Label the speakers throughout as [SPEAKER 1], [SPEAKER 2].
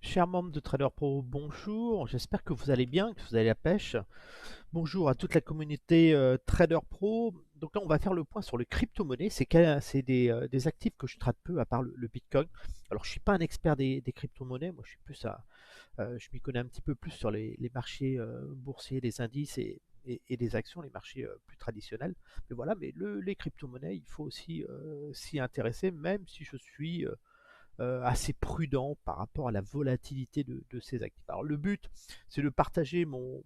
[SPEAKER 1] Chers membres de Trader Pro, bonjour, j'espère que vous allez bien, que vous allez à la pêche. Bonjour à toute la communauté Trader Pro. Donc là, on va faire le point sur les crypto-monnaies. C'est des actifs que je traite peu, à part le Bitcoin. Alors, je ne suis pas un expert des crypto-monnaies, moi je suis plus je m'y connais un petit peu plus sur les marchés boursiers, les indices et les actions, les marchés plus traditionnels. Mais voilà, mais les crypto-monnaies, il faut aussi s'y intéresser, même si je suis assez prudent par rapport à la volatilité de ces actifs. Alors le but, c'est de partager mon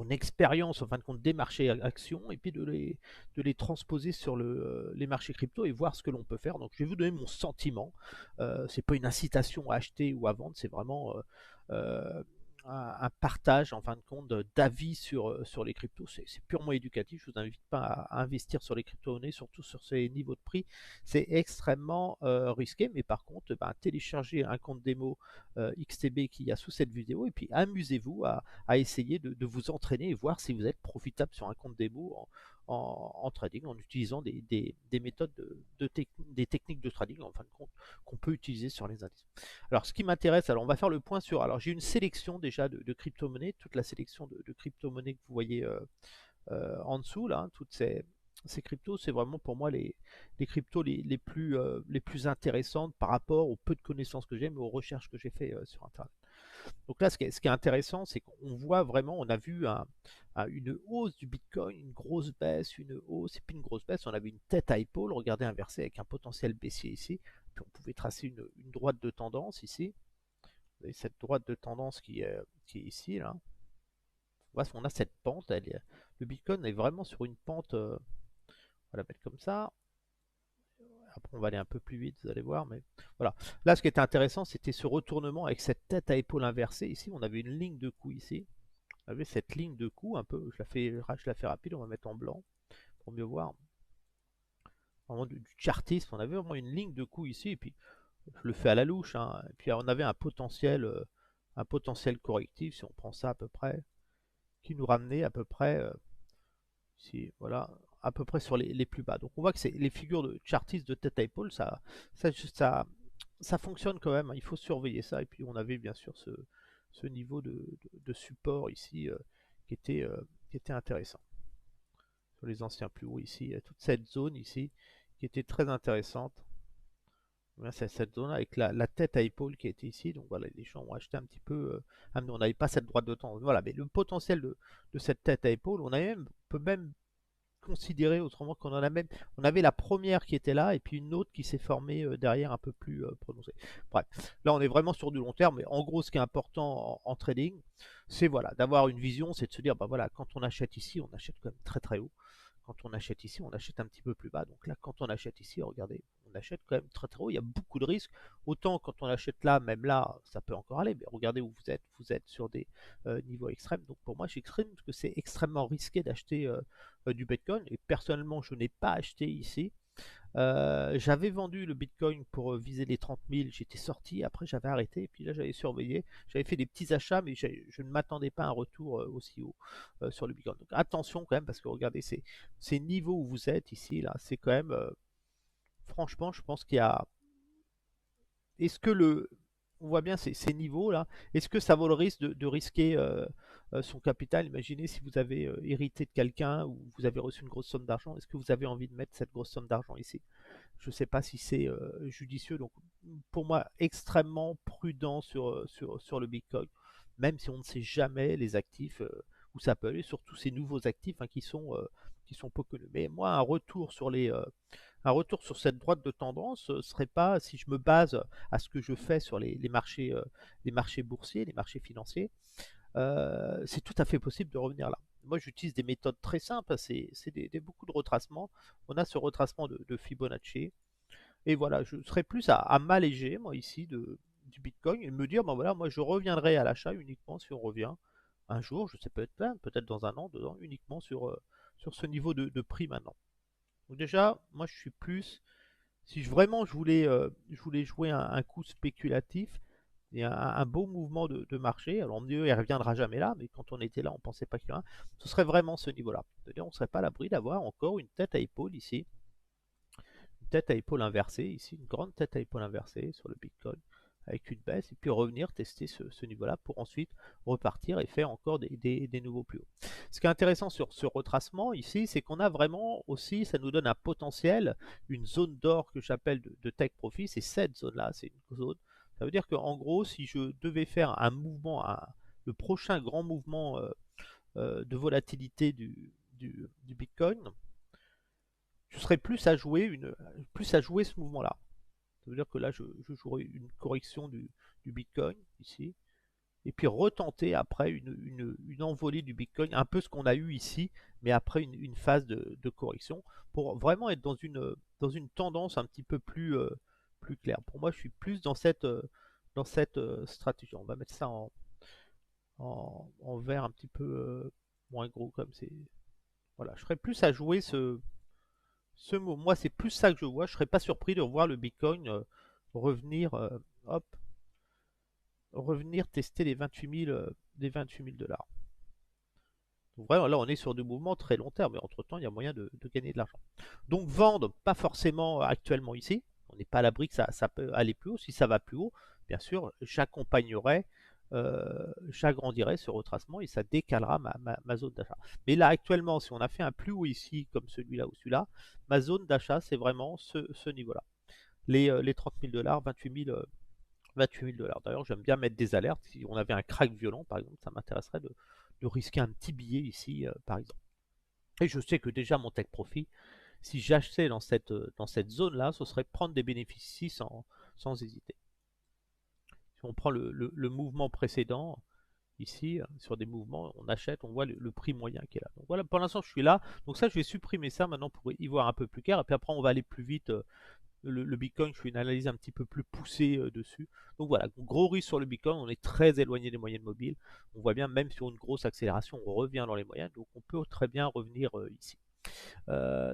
[SPEAKER 1] expérience en fin de compte des marchés actions et puis de les transposer sur les marchés crypto et voir ce que l'on peut faire. Donc je vais vous donner mon sentiment. C'est pas une incitation à acheter ou à vendre, c'est vraiment un partage en fin de compte d'avis sur les cryptos. C'est purement éducatif. Je vous invite pas à investir sur les crypto-monnaies, surtout sur ces niveaux de prix. C'est extrêmement risqué, mais par contre, téléchargez un compte démo XTB qu'il y a sous cette vidéo et puis amusez-vous à essayer de vous entraîner et voir si vous êtes profitable sur un compte démo en trading en utilisant des méthodes des techniques de trading en fin de compte qu'on peut utiliser sur les indices. Alors ce qui m'intéresse, alors on va faire le point sur, alors j'ai une sélection déjà de crypto-monnaies, toute la sélection de crypto-monnaies que vous voyez en dessous là, toutes ces cryptos, c'est vraiment pour moi les cryptos les plus intéressantes par rapport au peu de connaissances que j'ai, mais aux recherches que j'ai fait sur Internet. Donc là, ce qui est intéressant, c'est qu'on voit vraiment, on a vu une hausse du Bitcoin, une grosse baisse, une hausse, et puis une grosse baisse. On avait une tête à épaule, regardez inversée avec un potentiel baissier ici. Puis on pouvait tracer une droite de tendance ici. Vous voyez cette droite de tendance qui est ici, là. On a cette pente. Le Bitcoin est vraiment sur une pente, on va la mettre comme ça. Après, on va aller un peu plus vite, vous allez voir. Mais voilà. Là, ce qui était intéressant, c'était ce retournement avec cette tête à épaule inversée. Ici, on avait une ligne de coup ici. Vous avez cette ligne de coup un peu, je la fais rapide, on va mettre en blanc pour mieux voir. Vraiment du chartisme, on avait vraiment une ligne de coup ici, et puis je le fais à la louche, hein. Et puis on avait un potentiel correctif, si on prend ça à peu près, qui nous ramenait à peu près, ici, voilà, à peu près sur les plus bas. Donc on voit que c'est les figures de chartistes de tête à épaule, ça, ça, ça fonctionne quand même, hein. Il faut surveiller ça. Et puis on avait bien sûr ce niveau de support ici qui était intéressant. Sur les anciens plus hauts ici, il y a toute cette zone ici qui était très intéressante. C'est cette zone avec la tête à épaule qui était ici. Donc voilà, les gens ont acheté un petit peu. On n'avait pas cette droite de temps. Voilà, mais le potentiel de cette tête à épaule, on peut même considérer autrement qu'on en a même. On avait la première qui était là et puis une autre qui s'est formée derrière un peu plus prononcée. Bref, là on est vraiment sur du long terme. Mais en gros, ce qui est important en trading, c'est voilà, d'avoir une vision, c'est de se dire, bah voilà, quand on achète ici, on achète quand même très très haut. Quand on achète ici, on achète un petit peu plus bas. Donc là, quand on achète ici, regardez, on achète quand même très très haut. Il y a beaucoup de risques. Autant quand on achète là, même là, ça peut encore aller. Mais regardez où vous êtes. Vous êtes sur des niveaux extrêmes. Donc pour moi, j'extrême parce que c'est extrêmement risqué d'acheter du Bitcoin. Et personnellement, je n'ai pas acheté ici. J'avais vendu le Bitcoin pour viser les 30 000, j'étais sorti, après j'avais arrêté, et puis là j'avais surveillé, j'avais fait des petits achats, mais je ne m'attendais pas à un retour aussi haut sur le Bitcoin. Donc attention quand même, parce que regardez ces niveaux où vous êtes ici, là, c'est quand même, franchement, je pense qu'il y a... Est-ce que on voit bien ces niveaux-là, est-ce que ça vaut le risque de risquer son capital? Imaginez si vous avez hérité de quelqu'un ou vous avez reçu une grosse somme d'argent, est-ce que vous avez envie de mettre cette grosse somme d'argent ici? Je ne sais pas si c'est judicieux. Donc, pour moi, extrêmement prudent sur le Bitcoin, même si on ne sait jamais les actifs où ça peut aller, surtout ces nouveaux actifs hein, qui sont peu connus. Mais moi, un retour sur cette droite de tendance serait pas, si je me base à ce que je fais sur les marchés boursiers, les marchés financiers, c'est tout à fait possible de revenir là. Moi, j'utilise des méthodes très simples, c'est beaucoup de retracements. On a ce retracement de Fibonacci. Et voilà, je serais plus à m'alléger, moi, ici, du Bitcoin et me dire, ben voilà, moi, je reviendrai à l'achat uniquement si on revient un jour, je sais peut-être dans un an, 2 ans, uniquement sur ce niveau de prix maintenant. Donc déjà, moi, je suis plus, si vraiment je voulais jouer un coup spéculatif, et un beau mouvement de marché. Alors mieux, il ne reviendra jamais là, mais quand on était là, on ne pensait pas qu'il y aurait un. Ce serait vraiment ce niveau-là. C'est-à-dire, on ne serait pas à l'abri d'avoir encore une tête à épaule ici, une tête à épaule inversée ici, une grande tête à épaule inversée sur le Bitcoin, avec une baisse, et puis revenir tester ce niveau-là pour ensuite repartir et faire encore des nouveaux plus hauts. Ce qui est intéressant sur ce retracement ici, c'est qu'on a vraiment aussi, ça nous donne un potentiel, une zone d'or que j'appelle de take profit, c'est cette zone-là, c'est une zone. Ça veut dire qu'en gros, si je devais faire un mouvement, le prochain grand mouvement de volatilité du Bitcoin, je serais plus à jouer ce mouvement-là. Ça veut dire que là, je jouerai une correction du Bitcoin ici, et puis retenter après une envolée du Bitcoin, un peu ce qu'on a eu ici, mais après une phase de correction, pour vraiment être dans une tendance un petit peu plus claire. Pour moi, je suis plus dans cette stratégie. On va mettre ça en vert un petit peu moins gros, comme c'est. Voilà, je serais plus à jouer moi, c'est plus ça que je vois. Je serais pas surpris de voir le Bitcoin revenir, hop, revenir tester les 28 000 $. Donc vraiment, là, on est sur du mouvement très long terme, mais entre-temps, il y a moyen de gagner de l'argent. Donc vendre, pas forcément actuellement ici. On n'est pas à l'abri que ça peut aller plus haut. Si ça va plus haut, bien sûr, j'accompagnerai, j'agrandirai ce retracement et ça décalera ma zone d'achat. Mais là, actuellement, si on a fait un plus haut ici, comme celui-là ou celui-là, ma zone d'achat, c'est vraiment ce niveau-là. Les 30 000 $, 28 000 $. D'ailleurs, j'aime bien mettre des alertes. Si on avait un crack violent, par exemple, ça m'intéresserait de risquer un petit billet ici, par exemple. Et je sais que déjà mon take profit, si j'achetais dans cette zone-là, ce serait prendre des bénéfices ici sans hésiter. Si on prend le mouvement précédent, ici, sur des mouvements, on achète, on voit le prix moyen qui est là. Donc voilà, pour l'instant, je suis là. Donc ça, je vais supprimer ça maintenant pour y voir un peu plus clair. Et puis après, on va aller plus vite. Le Bitcoin, je fais une analyse un petit peu plus poussée dessus. Donc voilà, gros risque sur le Bitcoin, on est très éloigné des moyennes mobiles. On voit bien, même sur une grosse accélération, on revient dans les moyennes. Donc on peut très bien revenir ici.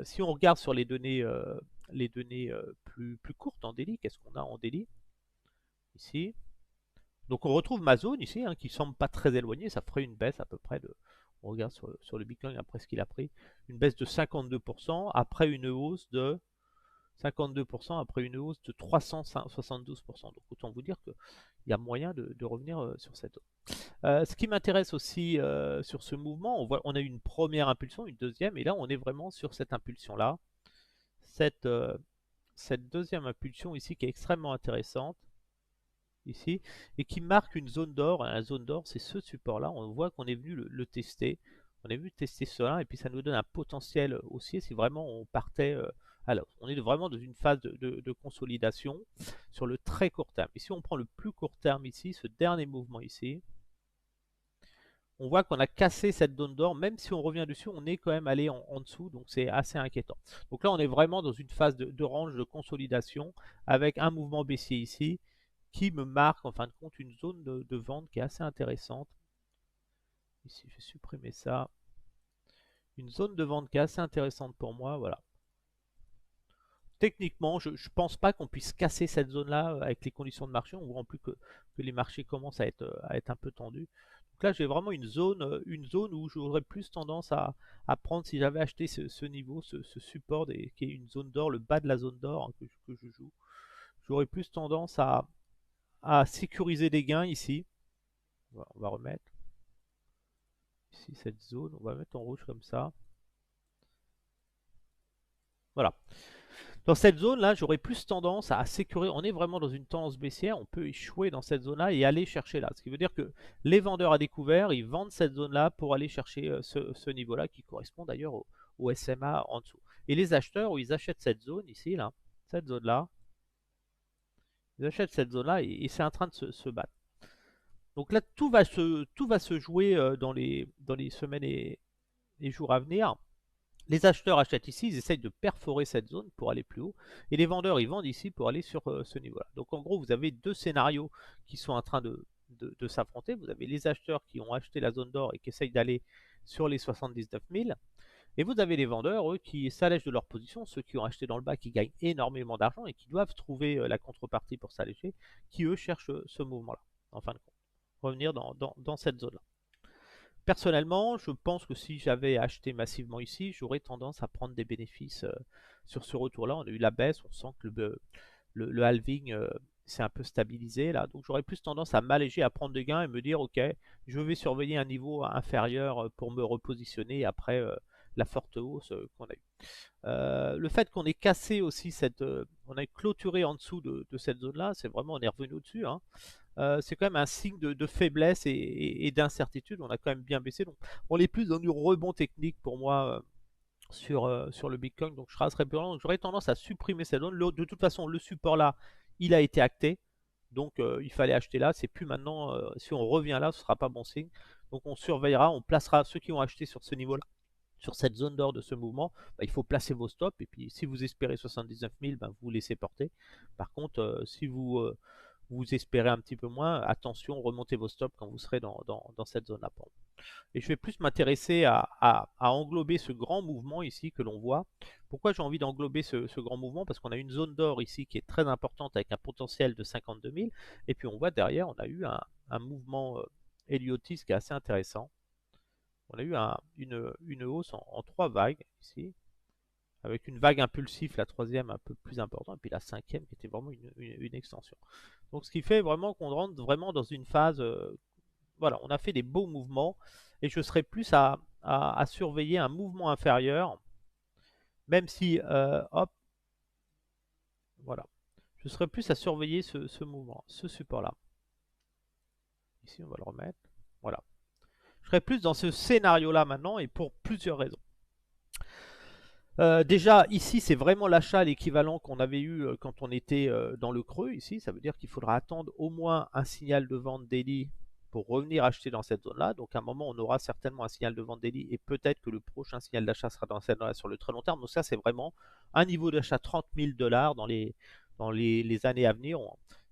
[SPEAKER 1] Si on regarde sur les données plus courtes en daily, qu'est-ce qu'on a en daily ici? Donc on retrouve ma zone ici, hein, qui semble pas très éloignée, ça ferait une baisse à peu près de. On regarde sur le Bitcoin après ce qu'il a pris, une baisse de 52% après une hausse de 52% après une hausse de 372%. Donc autant vous dire qu'il y a moyen de revenir sur cette zone. Ce qui m'intéresse aussi sur ce mouvement, on a eu une première impulsion, une deuxième, et là on est vraiment sur cette impulsion-là. Cette deuxième impulsion ici qui est extrêmement intéressante, ici, et qui marque une zone d'or. La zone d'or, c'est ce support-là. On voit qu'on est venu le tester. On est venu tester cela, et puis ça nous donne un potentiel haussier si vraiment on partait. Alors, on est vraiment dans une phase de consolidation sur le très court terme. Et si on prend le plus court terme ici, ce dernier mouvement ici, on voit qu'on a cassé cette zone d'or. Même si on revient dessus, on est quand même allé en dessous, donc c'est assez inquiétant. Donc là, on est vraiment dans une phase de range de consolidation avec un mouvement baissier ici qui me marque en fin de compte une zone de vente qui est assez intéressante. Ici, je vais supprimer ça. Une zone de vente qui est assez intéressante pour moi, voilà. Techniquement, je ne pense pas qu'on puisse casser cette zone-là avec les conditions de marché. On voit en plus que les marchés commencent à être un peu tendus. Donc là, j'ai vraiment une zone où j'aurais plus tendance à prendre si j'avais acheté ce niveau, ce support qui est une zone d'or, le bas de la zone d'or, hein, que je joue. J'aurais plus tendance à sécuriser des gains ici. On va remettre ici cette zone, on va mettre en rouge comme ça. Voilà. Dans cette zone là, j'aurais plus tendance à sécuriser. On est vraiment dans une tendance baissière, on peut échouer dans cette zone là et aller chercher là. Ce qui veut dire que les vendeurs à découvert, ils vendent cette zone là pour aller chercher ce niveau là qui correspond d'ailleurs au SMA en dessous. Et les acheteurs, ils achètent cette zone ici, là, cette zone là. Ils achètent cette zone là et c'est en train de se battre. Donc là, tout va se jouer dans les semaines et jours à venir. Les acheteurs achètent ici, ils essayent de perforer cette zone pour aller plus haut. Et les vendeurs, ils vendent ici pour aller sur ce niveau-là. Donc en gros, vous avez deux scénarios qui sont en train de s'affronter. Vous avez les acheteurs qui ont acheté la zone d'or et qui essayent d'aller sur les 79 000. Et vous avez les vendeurs, eux, qui s'allègent de leur position, ceux qui ont acheté dans le bas, qui gagnent énormément d'argent et qui doivent trouver la contrepartie pour s'alléger, qui eux cherchent ce mouvement-là, en fin de compte. Revenir dans cette zone-là. Personnellement, je pense que si j'avais acheté massivement ici, j'aurais tendance à prendre des bénéfices sur ce retour-là. On a eu la baisse, on sent que le halving c'est un peu stabilisé là. Donc j'aurais plus tendance à m'alléger, à prendre des gains et me dire ok, je vais surveiller un niveau inférieur pour me repositionner après la forte hausse qu'on a eue. Le fait qu'on ait cassé aussi on ait clôturé en dessous de cette zone là, c'est vraiment, on est revenu au-dessus, hein. C'est quand même un signe de faiblesse et d'incertitude. On a quand même bien baissé, donc on est plus dans du rebond technique pour moi sur le Bitcoin, donc je raserai plus loin. Donc j'aurais tendance à supprimer cette zone. De toute façon, le support là, il a été acté, donc il fallait acheter là. C'est plus maintenant, si on revient là, ce sera pas bon signe. Donc on surveillera, on placera ceux qui ont acheté sur ce niveau-là, sur cette zone d'or de ce mouvement. Bah, il faut placer vos stops, et puis si vous espérez 79 000, bah, vous laissez porter. Par contre, si vous espérez un petit peu moins, attention, remontez vos stops quand vous serez dans cette zone-là. Et je vais plus m'intéresser à englober ce grand mouvement ici que l'on voit. Pourquoi j'ai envie d'englober ce grand mouvement? Parce qu'on a une zone d'or ici qui est très importante avec un potentiel de 52 000. Et puis on voit derrière, on a eu un mouvement héliotiste qui est assez intéressant. On a eu une hausse en 3 vagues ici, avec une vague impulsive, la troisième un peu plus importante, et puis la cinquième qui était vraiment une extension. Donc ce qui fait vraiment qu'on rentre vraiment dans une phase, voilà, on a fait des beaux mouvements, et je serais plus à surveiller un mouvement inférieur, même si, hop, voilà, je serais plus à surveiller ce mouvement, ce support-là. Ici, on va le remettre, voilà. Je serais plus dans ce scénario-là maintenant, et pour plusieurs raisons. Déjà, ici, c'est vraiment l'achat, l'équivalent qu'on avait eu quand on était dans le creux, ici. Ça veut dire qu'il faudra attendre au moins un signal de vente daily pour revenir acheter dans cette zone-là. Donc, à un moment, on aura certainement un signal de vente daily, et peut-être que le prochain signal d'achat sera dans cette zone-là sur le très long terme. Donc, ça, c'est vraiment un niveau d'achat 30 000 $ dans les années à venir.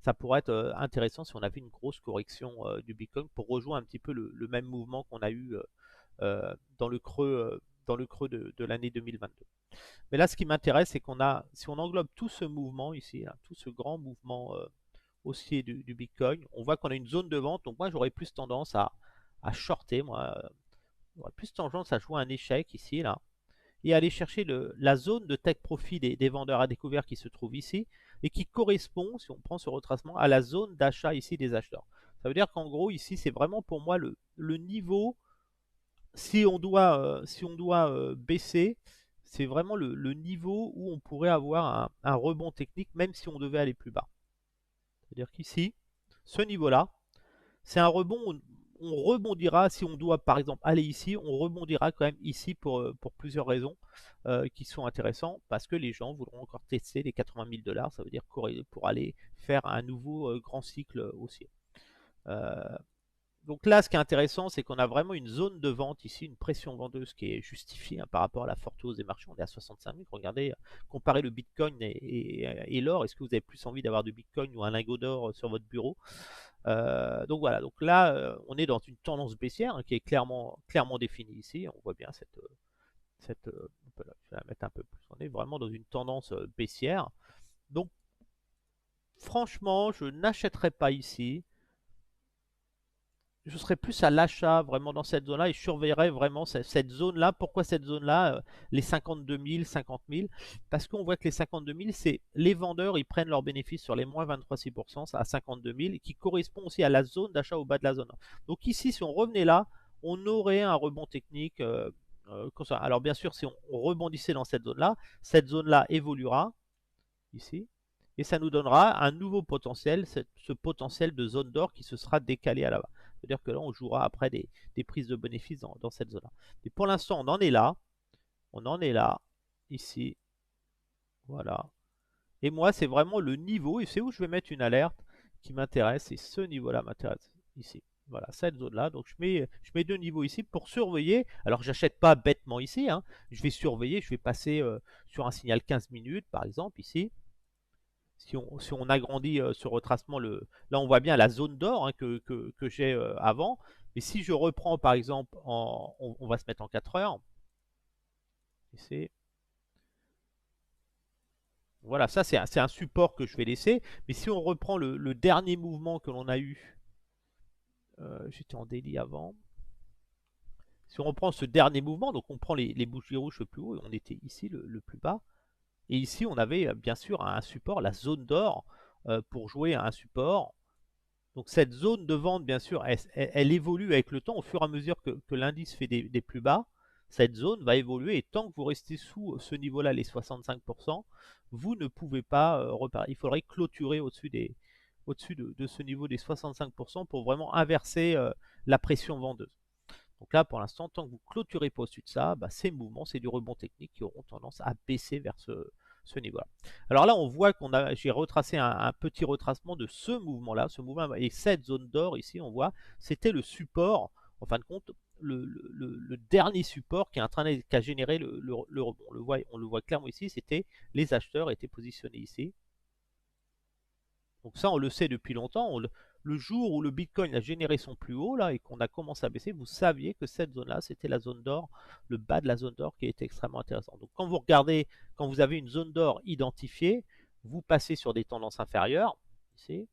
[SPEAKER 1] Ça pourrait être intéressant si on avait une grosse correction du Bitcoin pour rejoindre un petit peu le même mouvement qu'on a eu dans le creux de l'année 2022. Mais là, ce qui m'intéresse, c'est si on englobe tout ce mouvement ici, là, tout ce grand mouvement haussier du Bitcoin, on voit qu'on a une zone de vente. Donc moi, j'aurais plus tendance à shorter. Moi, j'aurais plus tendance à jouer un échec ici, là, et aller chercher la zone de take profit des vendeurs à découvert qui se trouve ici, et qui correspond, si on prend ce retracement, à la zone d'achat ici des acheteurs. Ça veut dire qu'en gros, ici, c'est vraiment pour moi le niveau. Si on doit baisser, c'est vraiment le niveau où on pourrait avoir un rebond technique, même si on devait aller plus bas. C'est-à-dire qu'ici, ce niveau-là, c'est un rebond, on rebondira. Si on doit par exemple aller ici, on rebondira quand même ici pour plusieurs raisons qui sont intéressantes, parce que les gens voudront encore tester les 80 000 $, ça veut dire pour aller faire un nouveau grand cycle haussier. Donc là, ce qui est intéressant, c'est qu'on a vraiment une zone de vente ici, une pression vendeuse qui est justifiée par rapport à la forte hausse des marchés. On est à 65 000. Regardez, comparez le Bitcoin et l'or. Est-ce que vous avez plus envie d'avoir du Bitcoin ou un lingot d'or sur votre bureau? Donc voilà, donc là, on est dans une tendance baissière qui est clairement définie ici. On voit bien je vais la mettre un peu plus. On est vraiment dans une tendance baissière. Donc franchement, je n'achèterai pas ici. Je serais plus à l'achat vraiment dans cette zone-là, et je surveillerais vraiment cette zone-là. Pourquoi cette zone-là, les 52 000, 50 000? Parce qu'on voit que les 52 000, c'est les vendeurs, ils prennent leurs bénéfices sur les moins 23,6% à 52 000, qui correspond aussi à la zone d'achat au bas de la zone. Donc ici, si on revenait là, on aurait un rebond technique comme ça. Alors bien sûr, si on rebondissait dans cette zone-là évoluera ici, et ça nous donnera un nouveau potentiel, ce potentiel de zone d'or qui se sera décalé à là-bas. C'est-à-dire que là, on jouera après des prises de bénéfices dans cette zone-là. Mais pour l'instant, on en est là, ici, voilà. Et moi, c'est vraiment le niveau, et c'est où je vais mettre une alerte qui m'intéresse, et ce niveau-là m'intéresse ici. Voilà, cette zone-là. Donc je mets 2 niveaux ici pour surveiller. Alors j'achète pas bêtement ici, hein. Je vais surveiller, je vais passer sur un signal 15 minutes, par exemple, ici. Si on agrandit ce retracement, là on voit bien la zone d'or, hein, que j'ai avant. Mais si je reprends par exemple, on va se mettre en 4 heures. Ici. Voilà, ça c'est un support que je vais laisser. Mais si on reprend le dernier mouvement que l'on a eu, j'étais en daily avant. Si on reprend ce dernier mouvement, donc on prend les bougies rouges le plus haut, et on était ici le plus bas. Et ici, on avait bien sûr un support, la zone d'or. pour jouer à un support. Donc cette zone de vente, bien sûr, elle évolue avec le temps au fur et à mesure que l'indice fait des plus bas. Cette zone va évoluer et tant que vous restez sous ce niveau-là, les 65%, vous ne pouvez pas repérer. Il faudrait clôturer au-dessus de ce niveau des 65% pour vraiment inverser la pression vendeuse. Donc là, pour l'instant, tant que vous clôturez pas au-dessus de ça, bah, ces mouvements, c'est du rebond technique qui auront tendance à baisser vers ce niveau-là. Alors là, on voit j'ai retracé un petit retracement de ce mouvement-là. Ce mouvement et cette zone d'or ici, on voit, c'était le support. En fin de compte, le dernier support qui a généré le rebond. On le voit clairement ici, c'était les acheteurs étaient positionnés ici. Donc ça, on le sait depuis longtemps. Le jour où le Bitcoin a généré son plus haut là et qu'on a commencé à baisser, vous saviez que cette zone-là, c'était la zone d'or, le bas de la zone d'or qui était extrêmement intéressant. Donc quand vous regardez, quand vous avez une zone d'or identifiée, vous passez sur des tendances inférieures. Ici,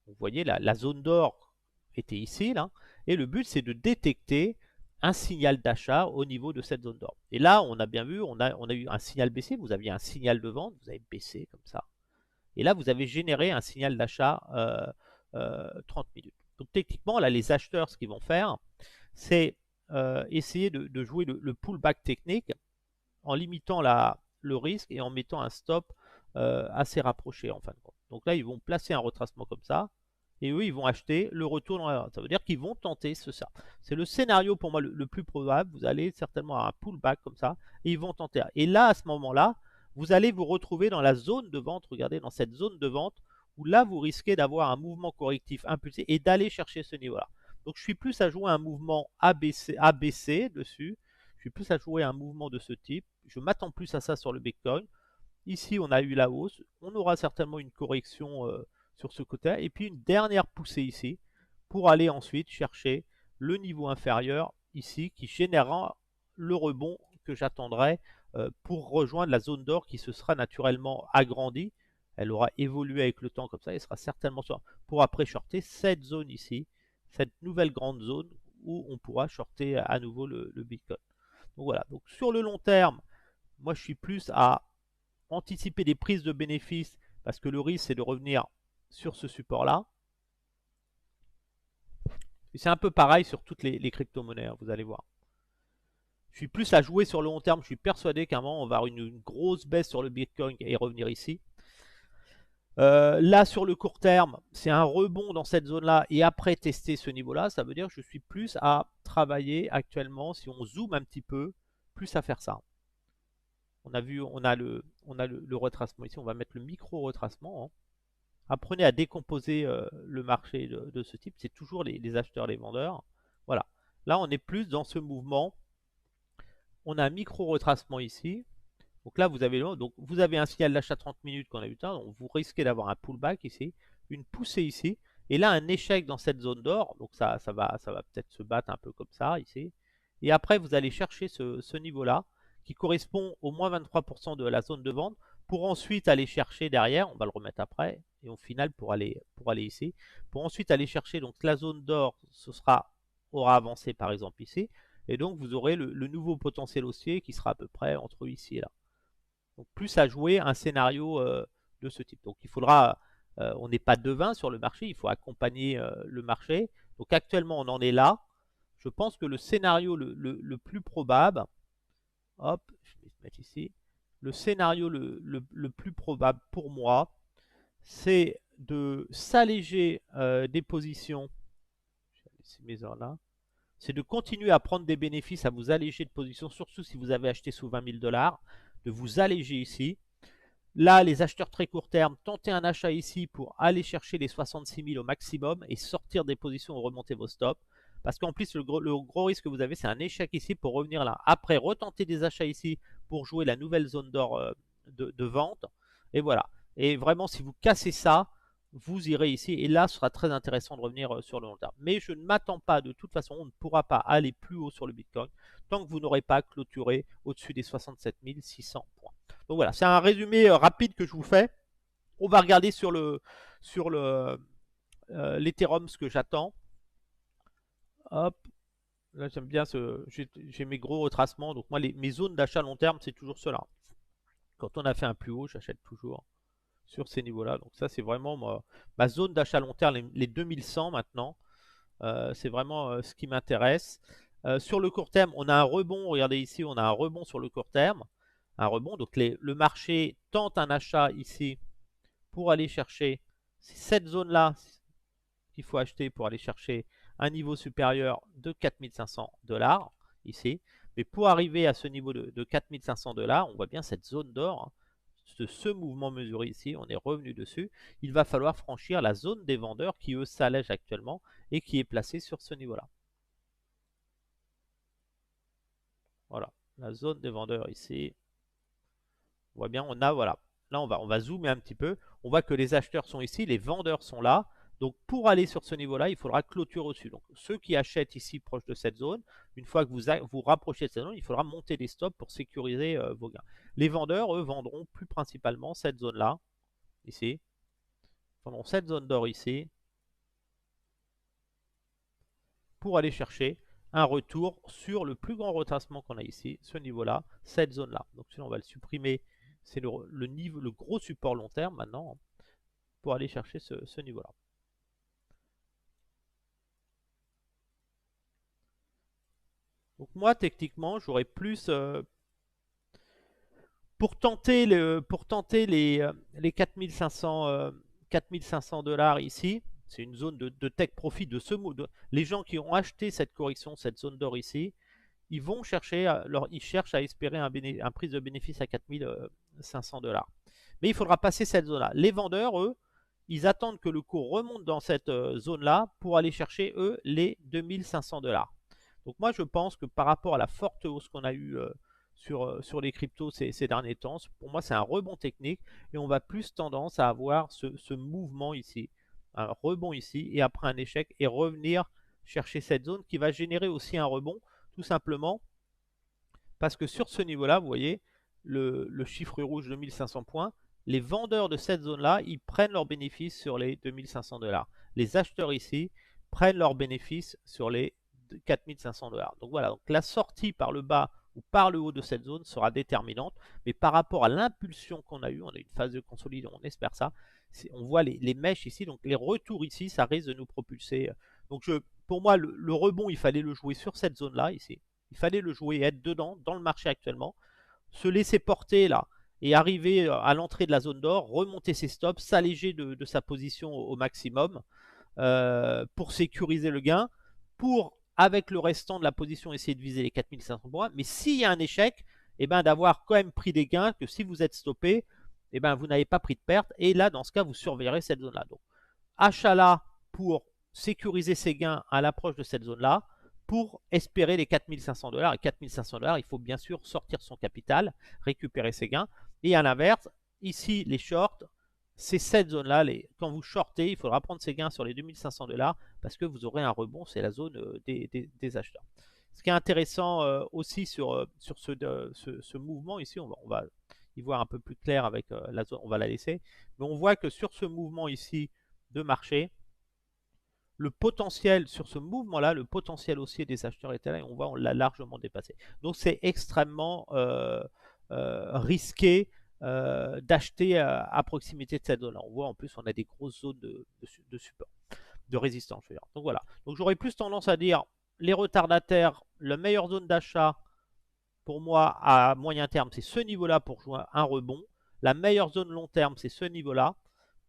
[SPEAKER 1] vous voyez la zone d'or était ici là, et le but c'est de détecter un signal d'achat au niveau de cette zone d'or. Et là, on a bien vu, on a eu un signal baissier. Vous aviez un signal de vente, vous avez baissé comme ça. Et là, vous avez généré un signal d'achat 30 minutes. Donc techniquement, là, les acheteurs, ce qu'ils vont faire, c'est essayer de jouer le pullback technique en limitant le risque et en mettant un stop assez rapproché en fin de compte. Donc là, ils vont placer un retracement comme ça. Et eux, ils vont acheter le retour dans la... Ça veut dire qu'ils vont tenter ça. C'est le scénario pour moi le plus probable. Vous allez certainement avoir un pullback comme ça. Et ils vont tenter. Et là, à ce moment-là, vous allez vous retrouver dans la zone de vente. Regardez, dans cette zone de vente où là, vous risquez d'avoir un mouvement correctif impulsé et d'aller chercher ce niveau-là. Donc, je suis plus à jouer un mouvement ABC dessus. Je suis plus à jouer un mouvement de ce type. Je m'attends plus à ça sur le Bitcoin. Ici, on a eu la hausse. On aura certainement une correction sur ce côté. Et puis, une dernière poussée ici pour aller ensuite chercher le niveau inférieur ici qui générera le rebond que j'attendrai pour rejoindre la zone d'or qui se sera naturellement agrandie. Elle aura évolué avec le temps comme ça et sera certainement sur pour après shorter cette zone ici, cette nouvelle grande zone où on pourra shorter à nouveau le Bitcoin. Donc voilà, donc sur le long terme, moi je suis plus à anticiper des prises de bénéfices parce que le risque c'est de revenir sur ce support là. Et c'est un peu pareil sur toutes les crypto-monnaies, vous allez voir. Je suis plus à jouer sur le long terme, je suis persuadé qu'à un moment on va avoir une grosse baisse sur le Bitcoin et revenir ici. Là sur le court terme, c'est un rebond dans cette zone là et après tester ce niveau là, ça veut dire que je suis plus à travailler actuellement, si on zoome un petit peu, plus à faire ça. On a vu, on a le retracement ici, on va mettre le micro-retracement. Hein. Apprenez à décomposer le marché de ce type, c'est toujours les acheteurs, les vendeurs. Voilà. Là, on est plus dans ce mouvement. On a un micro-retracement ici. Donc là, vous avez un signal d'achat 30 minutes qu'on a eu tard, donc vous risquez d'avoir un pullback ici, une poussée ici, et là un échec dans cette zone d'or, donc ça va peut-être se battre un peu comme ça ici. Et après, vous allez chercher ce niveau-là, qui correspond au moins 23% de la zone de vente, pour ensuite aller chercher derrière, on va le remettre après, et au final pour aller ici, pour ensuite aller chercher donc la zone d'or, aura avancé par exemple ici, et donc vous aurez le nouveau potentiel haussier qui sera à peu près entre ici et là. Donc plus à jouer un scénario de ce type. Donc il faudra, on n'est pas devin sur le marché, il faut accompagner le marché. Donc actuellement on en est là. Je pense que le scénario le plus probable, hop, je vais se mettre ici, le scénario le plus probable pour moi, c'est de s'alléger des positions. Je vais laisser mes heures là. C'est de continuer à prendre des bénéfices, à vous alléger de position, surtout si vous avez acheté sous 20 000 $, de vous alléger ici. Là, les acheteurs très court terme, tentez un achat ici pour aller chercher les 66 000 au maximum et sortir des positions ou remonter vos stops. Parce qu'en plus, le gros risque que vous avez, c'est un échec ici pour revenir là. Après, retenter des achats ici pour jouer la nouvelle zone d'or de vente. Et voilà. Et vraiment, si vous cassez ça, vous irez ici. Et là, ce sera très intéressant de revenir sur le long terme. Mais je ne m'attends pas, de toute façon, on ne pourra pas aller plus haut sur le Bitcoin tant que vous n'aurez pas clôturé au-dessus des 67 600 points. Donc voilà, c'est un résumé rapide que je vous fais. On va regarder sur l'Ethereum ce que j'attends. Hop, là j'aime bien j'ai mes gros retracements. Donc moi, mes zones d'achat long terme, c'est toujours cela. Quand on a fait un plus haut, j'achète toujours sur ces niveaux-là. Donc ça, c'est vraiment ma zone d'achat long terme, les 2100 maintenant. C'est vraiment ce qui m'intéresse. Sur le court terme, on a un rebond. Regardez ici, on a un rebond sur le court terme. Un rebond. Donc le marché tente un achat ici pour aller chercher cette zone-là qu'il faut acheter pour aller chercher un niveau supérieur de 4500 $ ici. Mais pour arriver à ce niveau de 4500 $, on voit bien cette zone d'or, hein, ce mouvement mesuré ici, on est revenu dessus. Il va falloir franchir la zone des vendeurs qui, eux, s'allègent actuellement et qui est placée sur ce niveau-là. Voilà, la zone des vendeurs ici. On voit bien, on a, voilà. Là, on va zoomer un petit peu. On voit que les acheteurs sont ici, les vendeurs sont là. Donc, pour aller sur ce niveau-là, il faudra clôture au-dessus. Donc, ceux qui achètent ici proche de cette zone, une fois que vous rapprochez de cette zone, il faudra monter des stops pour sécuriser vos gains. Les vendeurs, eux, vendront plus principalement cette zone-là, ici. Ils vendront cette zone d'or ici, pour aller chercher un retour sur le plus grand retracement qu'on a ici, ce niveau-là, cette zone-là. Donc, sinon, on va le supprimer. C'est le gros support long terme maintenant, pour aller chercher ce niveau-là. Donc moi, techniquement, j'aurais plus... pour tenter les 4500 $, ici, c'est une zone de take profit de ce mot. Les gens qui ont acheté cette correction, cette zone d'or ici, ils vont chercher, ils cherchent à espérer un prix de bénéfice à 4500 $. Mais il faudra passer cette zone-là. Les vendeurs, eux, ils attendent que le cours remonte dans cette zone-là pour aller chercher, eux, les 2500 $. Donc moi, je pense que par rapport à la forte hausse qu'on a eue sur les cryptos ces derniers temps, pour moi, c'est un rebond technique et on va plus tendance à avoir ce mouvement ici, un rebond ici et après un échec et revenir chercher cette zone qui va générer aussi un rebond, tout simplement parce que sur ce niveau-là, vous voyez, le chiffre rouge de 1500 points, les vendeurs de cette zone-là, ils prennent leurs bénéfices sur les 2500 $. Les acheteurs ici prennent leurs bénéfices sur les 4500 $. Donc voilà, donc la sortie par le bas ou par le haut de cette zone sera déterminante. Mais par rapport à l'impulsion qu'on a eue, on a une phase de consolidation, on espère ça. On voit les mèches ici, donc les retours ici, ça risque de nous propulser. Donc pour moi, le rebond, il fallait le jouer sur cette zone-là, ici. Il fallait le jouer et être dedans, dans le marché actuellement. Se laisser porter là et arriver à l'entrée de la zone d'or, remonter ses stops, s'alléger de sa position au maximum pour sécuriser le gain, pour, avec le restant de la position, essayer de viser les 4500 points. Mais s'il y a un échec, eh ben, d'avoir quand même pris des gains, que si vous êtes stoppé, eh ben, vous n'avez pas pris de perte. Et là, dans ce cas, vous surveillerez cette zone-là. Donc, achat là pour sécuriser ses gains à l'approche de cette zone-là, pour espérer les 4500 $. Et 4500 $, il faut bien sûr sortir son capital, récupérer ses gains. Et à l'inverse, ici, les shorts, c'est cette zone-là. Quand vous shortez, il faudra prendre ses gains sur les 2500 $ parce que vous aurez un rebond, c'est la zone des acheteurs. Ce qui est intéressant aussi sur ce mouvement, ici, on va y voir un peu plus clair avec la zone, on va la laisser. Mais on voit que sur ce mouvement ici de marché, le potentiel sur ce mouvement-là, le potentiel haussier des acheteurs était là et on voit on l'a largement dépassé. Donc c'est extrêmement risqué d'acheter à proximité de cette zone-là. On voit en plus on a des grosses zones de support, de résistance. Je veux dire. Donc voilà. Donc j'aurais plus tendance à dire les retardataires, la meilleure zone d'achat pour moi à moyen terme, c'est ce niveau-là pour jouer un rebond. La meilleure zone long terme, c'est ce niveau-là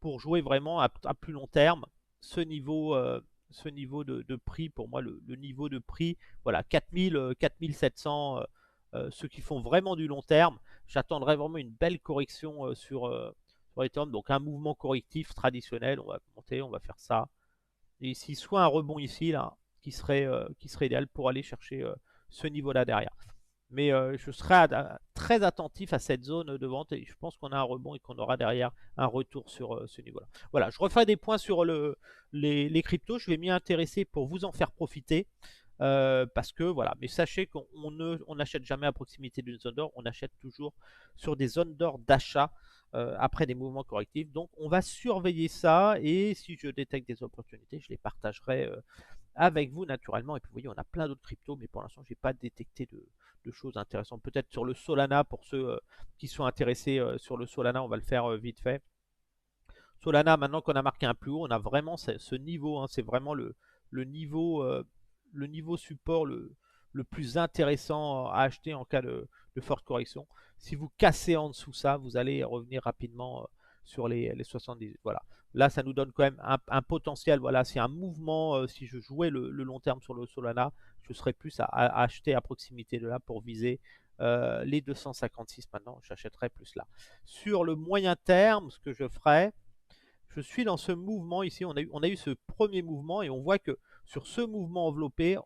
[SPEAKER 1] pour jouer vraiment à plus long terme. Ce niveau de prix, pour moi, le niveau de prix, voilà, 4000, 4700, ceux qui font vraiment du long terme, j'attendrai vraiment une belle correction sur Ethereum. Donc un mouvement correctif traditionnel, on va monter, on va faire ça. Et ici, soit un rebond ici, là, qui serait idéal pour aller chercher ce niveau-là derrière. Mais je serai très attentif à cette zone de vente et je pense qu'on a un rebond et qu'on aura derrière un retour sur ce niveau-là. Voilà, je referai des points sur les cryptos. Je vais m'y intéresser pour vous en faire profiter. Parce que voilà, mais sachez qu'on n'achète jamais à proximité d'une zone d'or, on achète toujours sur des zones d'or d'achat après des mouvements correctifs. Donc on va surveiller ça et si je détecte des opportunités, je les partagerai avec vous naturellement. Et puis vous voyez, on a plein d'autres cryptos, mais pour l'instant, j'ai pas détecté de choses intéressantes. Peut-être sur le Solana, pour ceux qui sont intéressés sur le Solana, on va le faire vite fait. Solana, maintenant qu'on a marqué un plus haut, on a vraiment ce niveau, hein, c'est vraiment le niveau, le niveau support le plus intéressant à acheter en cas de forte correction. Si vous cassez en dessous ça, vous allez revenir rapidement sur les 70. Voilà. Là, ça nous donne quand même un potentiel. Voilà, c'est un mouvement. Si je jouais le long terme sur le Solana, je serais plus à acheter à proximité de là pour viser les 256 maintenant. J'achèterais plus là. Sur le moyen terme, ce que je ferais, je suis dans ce mouvement ici. On a eu ce premier mouvement et on voit que sur ce mouvement enveloppé,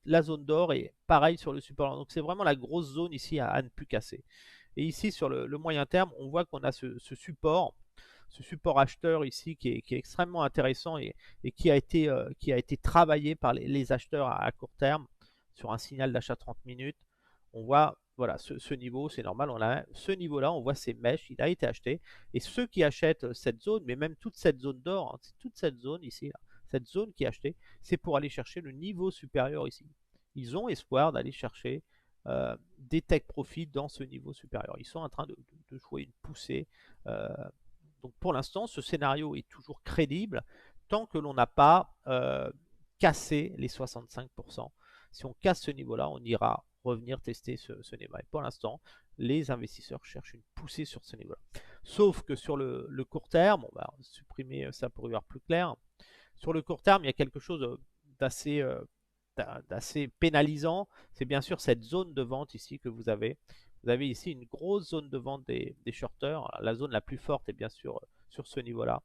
[SPEAKER 1] la zone d'or est pareil sur le support. Donc c'est vraiment la grosse zone ici à ne plus casser. Et ici sur le moyen terme, on voit qu'on a ce support acheteur ici qui est extrêmement intéressant et qui a été travaillé par les acheteurs à court terme sur un signal d'achat 30 minutes. On voit voilà, ce niveau, c'est normal, on a ce niveau-là, on voit ces mèches, il a été acheté. Et ceux qui achètent cette zone, mais même toute cette zone d'or, hein, toute cette zone ici, là, cette zone qui est achetée, c'est pour aller chercher le niveau supérieur ici. Ils ont espoir d'aller chercher des take profits dans ce niveau supérieur. Ils sont en train de jouer une poussée. Donc pour l'instant, ce scénario est toujours crédible tant que l'on n'a pas cassé les 65%. Si on casse ce niveau-là, on ira revenir tester ce niveau. Et pour l'instant, les investisseurs cherchent une poussée sur ce niveau-là. Sauf que sur le court terme, on va supprimer ça pour y voir plus clair. Sur le court terme, il y a quelque chose d'assez pénalisant. C'est bien sûr cette zone de vente ici que vous avez. Vous avez ici une grosse zone de vente des shorters. La zone la plus forte est bien sûr sur ce niveau-là.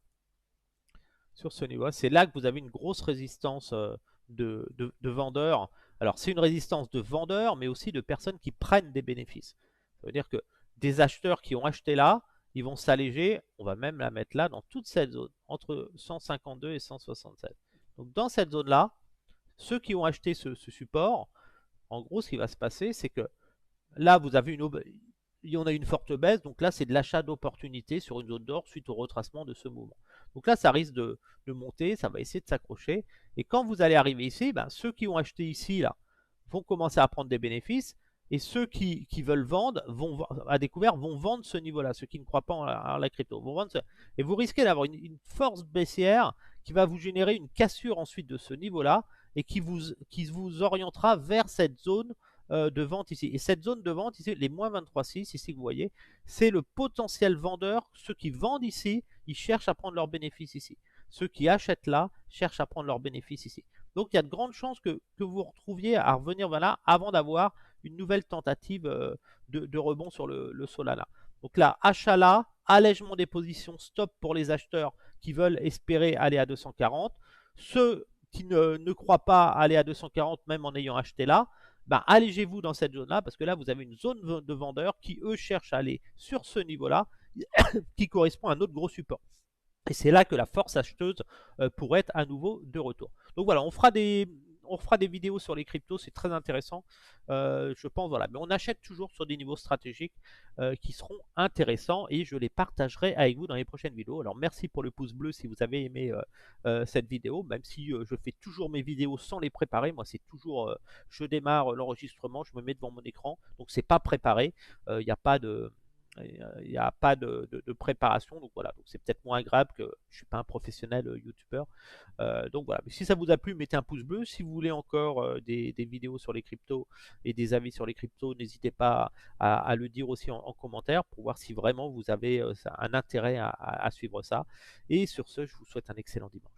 [SPEAKER 1] Sur ce niveau, c'est là que vous avez une grosse résistance de vendeurs. Alors c'est une résistance de vendeurs, mais aussi de personnes qui prennent des bénéfices. Ça veut dire que des acheteurs qui ont acheté là, ils vont s'alléger. On va même la mettre là, dans toute cette zone, entre 152 et 167. Donc dans cette zone-là, ceux qui ont acheté ce support, en gros, ce qui va se passer, c'est que là, vous avez on a une forte baisse. Donc là, c'est de l'achat d'opportunité sur une zone d'or suite au retracement de ce mouvement. Donc là, ça risque de monter, ça va essayer de s'accrocher. Et quand vous allez arriver ici, ben, ceux qui ont acheté ici là, vont commencer à prendre des bénéfices. Et ceux qui veulent vendre, à découvert, vont vendre ce niveau-là. Ceux qui ne croient pas en la crypto vont vendre et vous risquez d'avoir une force baissière qui va vous générer une cassure ensuite de ce niveau-là et qui vous orientera vers cette zone de vente ici. Et cette zone de vente ici, les moins 23,6 ici que vous voyez, c'est le potentiel vendeur. Ceux qui vendent ici, ils cherchent à prendre leurs bénéfices ici. Ceux qui achètent là cherchent à prendre leurs bénéfices ici. Donc il y a de grandes chances que vous vous retrouviez à revenir là avant d'avoir une nouvelle tentative de rebond sur le Solana. Donc là, achat là, allègement des positions, stop pour les acheteurs qui veulent espérer aller à 240. Ceux qui ne croient pas aller à 240 même en ayant acheté là, ben, allégez-vous dans cette zone-là parce que là, vous avez une zone de vendeurs qui, eux, cherchent à aller sur ce niveau-là qui correspond à un autre gros support. Et c'est là que la force acheteuse pourrait être à nouveau de retour. Donc voilà, on fera des vidéos sur les cryptos, c'est très intéressant. Je pense, voilà. Mais on achète toujours sur des niveaux stratégiques qui seront intéressants et je les partagerai avec vous dans les prochaines vidéos. Alors merci pour le pouce bleu si vous avez aimé cette vidéo, même si je fais toujours mes vidéos sans les préparer. Moi, c'est toujours, je démarre l'enregistrement, je me mets devant mon écran, donc c'est pas préparé. Il n'y a pas de il n'y a pas de préparation, donc voilà, donc c'est peut-être moins agréable que je suis pas un professionnel youtubeur. Donc voilà, mais si ça vous a plu, mettez un pouce bleu. Si vous voulez encore des vidéos sur les cryptos et des avis sur les cryptos, n'hésitez pas à le dire aussi en commentaire pour voir si vraiment vous avez un intérêt à suivre ça. Et sur ce, je vous souhaite un excellent dimanche.